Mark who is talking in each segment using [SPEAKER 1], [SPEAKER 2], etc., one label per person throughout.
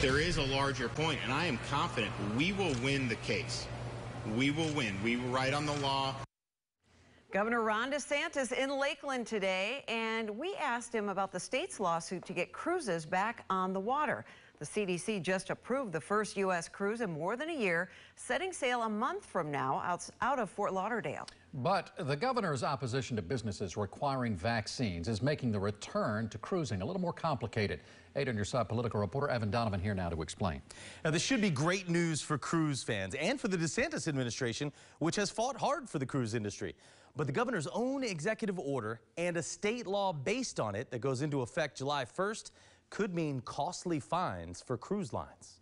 [SPEAKER 1] There is a larger point, and I am confident we will win the case. We will win. We will write on the law.
[SPEAKER 2] Governor Ron DeSantis in Lakeland today, and we asked him about the state's lawsuit to get cruises back on the water. The CDC just approved the first U.S. cruise in more than a year, setting sail a month from now out of Fort Lauderdale.
[SPEAKER 3] But the governor's opposition to businesses requiring vaccines is making the return to cruising a little more complicated. 8 on your side political reporter Evan Donovan here now to explain.
[SPEAKER 4] Now, this should be great news for cruise fans and for the DeSantis administration, which has fought hard for the cruise industry. But the governor's own executive order and a state law based on it that goes into effect July 1st could mean costly fines for cruise lines.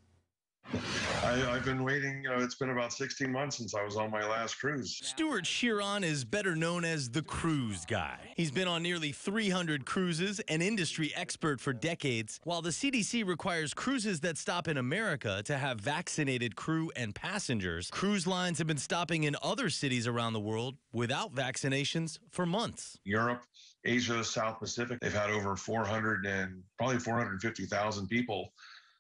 [SPEAKER 5] I've been waiting, it's been about 16 months since I was on my last cruise.
[SPEAKER 4] Stuart Chiron is better known as the cruise guy. He's been on nearly 300 cruises, an industry expert for decades. While the CDC requires cruises that stop in America to have vaccinated crew and passengers, cruise lines have been stopping in other cities around the world without vaccinations for months.
[SPEAKER 5] Europe, Asia, South Pacific, they've had over 450,000 people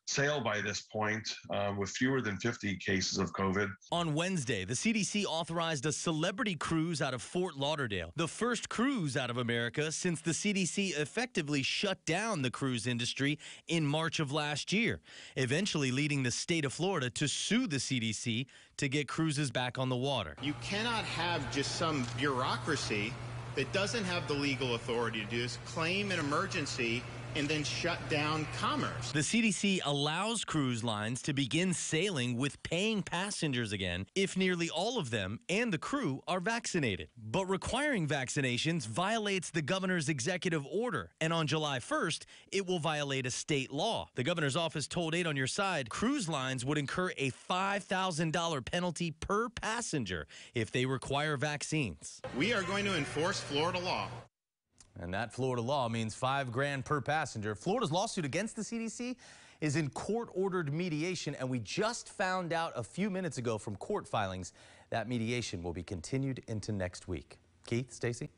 [SPEAKER 5] sail by this point with fewer than 50 cases of COVID.
[SPEAKER 4] On Wednesday, the CDC authorized a celebrity cruise out of Fort Lauderdale, the first cruise out of America since the CDC effectively shut down the cruise industry in March of last year, eventually leading the state of Florida to sue the CDC to get cruises back on the water.
[SPEAKER 1] You cannot have just some bureaucracy that doesn't have the legal authority to do this, claim an emergency, and then shut down commerce.
[SPEAKER 4] The CDC allows cruise lines to begin sailing with paying passengers again if nearly all of them and the crew are vaccinated. But requiring vaccinations violates the governor's executive order, and on July 1st, it will violate a state law. The governor's office told 8 on your side cruise lines would incur a $5,000 penalty per passenger if they require vaccines.
[SPEAKER 1] We are going to enforce Florida law.
[SPEAKER 4] And that Florida law means $5 grand per passenger. Florida's lawsuit against the CDC is in court-ordered mediation, and we just found out a few minutes ago from court filings that mediation will be continued into next week. Keith, Stacy?